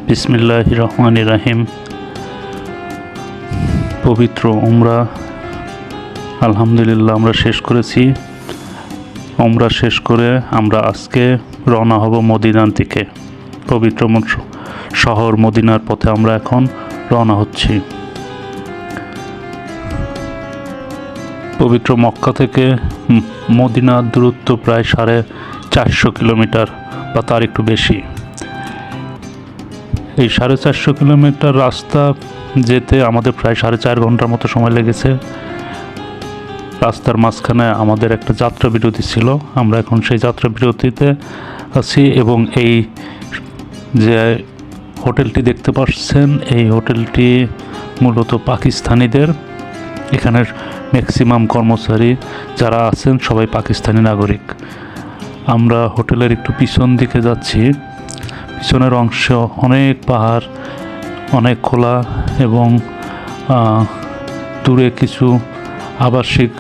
বিসমিল্লাহির রহমানির রহিম। পবিত্র উমরা আলহামদুলিল্লাহ আমরা শেষ করেছি। উমরা শেষ করে আমরা আজকে রওনা হব মদিনার দিকে। পবিত্র শহর মদিনার পথে আমরা এখন রওনা হচ্ছি। পবিত্র মক্কা থেকে মদিনার দূরত্ব প্রায় 450 কিলোমিটার বা তার একটু বেশি। এই 450 কিলোমিটার রাস্তা যেতে আমাদের প্রায় 4.5 ঘন্টার মতো সময় লেগেছে। রাস্তার মাঝখানে আমাদের একটা যাত্রা বিরতি ছিল, আমরা এখন সেই যাত্রা বিরতিতে আছি। এবং এই যে হোটেলটি দেখতে পাচ্ছেন, এই হোটেলটি মূলত পাকিস্তানিদের। এখানের ম্যাক্সিমাম কর্মচারী যারা আছেন সবাই পাকিস্তানি নাগরিক। আমরা হোটেলের একটু পিছন দিকে যাচ্ছি। পিছনের অংশ অনেক পাহাড়, অনেক খোলা এবং দূরে কিছু আবাসিক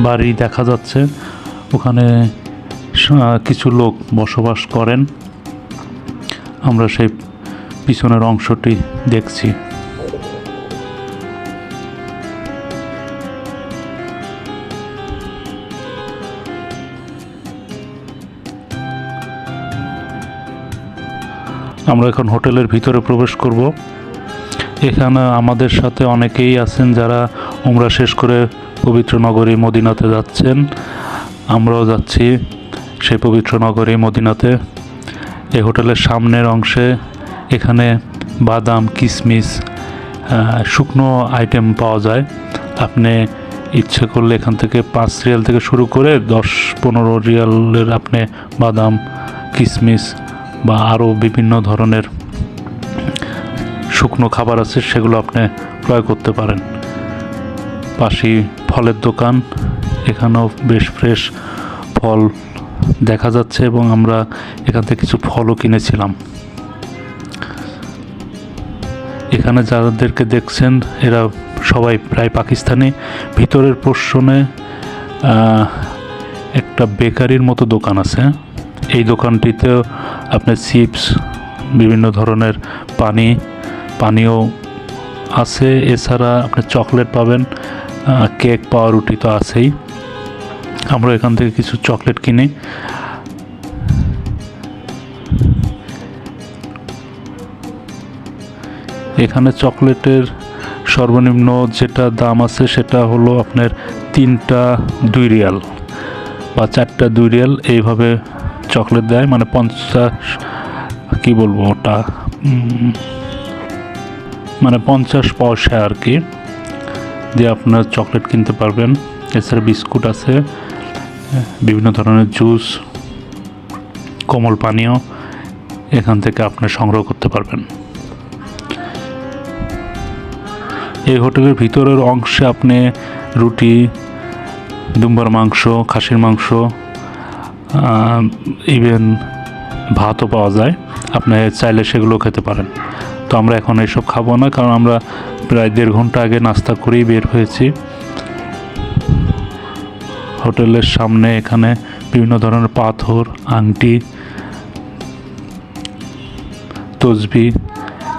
বাড়ি দেখা যাচ্ছে। ওখানে কিছু লোক বসবাস করেন। আমরা সেই পিছনের অংশটি দেখছি। আমরা এখন হোটেলের ভিতরে প্রবেশ করব। এখানে আমাদের সাথে অনেকেই আছেন যারা উমরা শেষ করে পবিত্র নগরী মদিনাতে যাচ্ছেন। আমরাও যাচ্ছি সেই পবিত্র নগরী মদিনাতে। এই হোটেলের সামনের অংশে এখানে বাদাম, কিশমিশ, শুকনো আইটেম পাওয়া যায়। আপনি ইচ্ছে করলে এখান থেকে 5 রিয়াল থেকে শুরু করে 10-15 রিয়ালের আপনি বাদাম, কিশমিশ বা আরও বিভিন্ন ধরনের শুকনো খাবার আছে, সেগুলো আপনি ক্রয় করতে পারেন। পাশেই ফলের দোকান, এখানেও বেশ ফ্রেশ ফল দেখা যাচ্ছে এবং আমরা এখান থেকে কিছু ফলও কিনেছিলাম। এখানে যাদেরকে দেখছেন এরা সবাই প্রায় পাকিস্তানি। ভিতরের পোর্শনে একটা বেকারির মতো দোকান আছে। এই দোকানটিতেও আপনার চিপস, বিভিন্ন ধরনের পানীয় আছে। এছাড়া আপনি চকলেট পাবেন, কেক, পাউরুটি তো আছেই। আমরা এখান থেকে কিছু চকলেট কিনি। এখানে চকলেটের সর্বনিম্ন যেটা দাম আছে সেটা হলো আপনার 3টা 2 রিয়াল বা 4টা 2 রিয়াল এইভাবে চকলেট দেয়। মানে 50 কি বলবো ওটা, মানে 50 পয়সা আর কি দিয়ে আপনার চকলেট কিনতে পারবেন। এছাড়া বিস্কুট আছে, বিভিন্ন ধরনের জুস, কোমল পানীয় এখান থেকে আপনি সংগ্রহ করতে পারবেন। এই হোটেলের ভিতরের অংশে আপনি রুটি, দুম্বার মাংস, খাসির মাংস, ইভেন ভাতও পাওয়া যায়। আপনি চাইলে সেগুলো খেতে পারেন। তো আমরা এখন এইসব খাবো না, কারণ আমরা প্রায় 1.5 ঘন্টা আগে নাস্তা করেই বের হয়েছি। হোটেলের সামনে এখানে বিভিন্ন ধরনের পাথর, আংটি, তসবি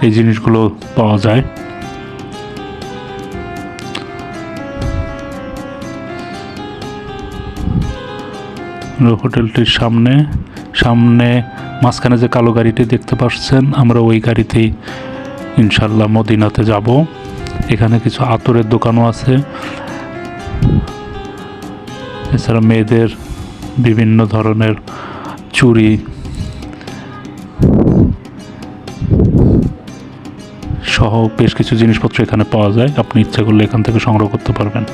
এই জিনিসগুলো পাওয়া যায়। হোটেলটির সামনে মাঝখানে যে কালো গাড়িটি দেখতে পাচ্ছেন, আমরা ওই গাড়িতেই ইনশাল্লাহ মদিনাতে যাব। এখানে কিছু আতরের দোকানও আছে। এছাড়া মেয়েদের বিভিন্ন ধরনের চুড়ি সহ বেশ কিছু জিনিসপত্র এখানে পাওয়া যায়। আপনি ইচ্ছা করলে এখান থেকে সংগ্রহ করতে পারবেন।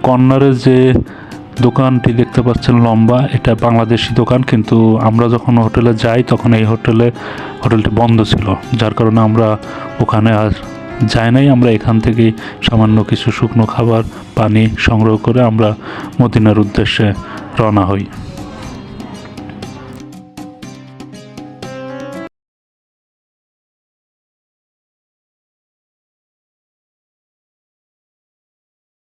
কর্নারে যে দোকানটি দেখতে পাচ্ছেন লম্বা, এটা বাংলাদেশি দোকান, কিন্তু আমরা যখন হোটেলে যাই তখন এই হোটেলটি বন্ধ ছিল, যার কারণে আমরা ওখানে আর যাই নাই। আমরা এখান থেকেই সামান্য কিছু শুকনো খাবার, পানি সংগ্রহ করে আমরা মদিনার উদ্দেশ্যে রওনা হই।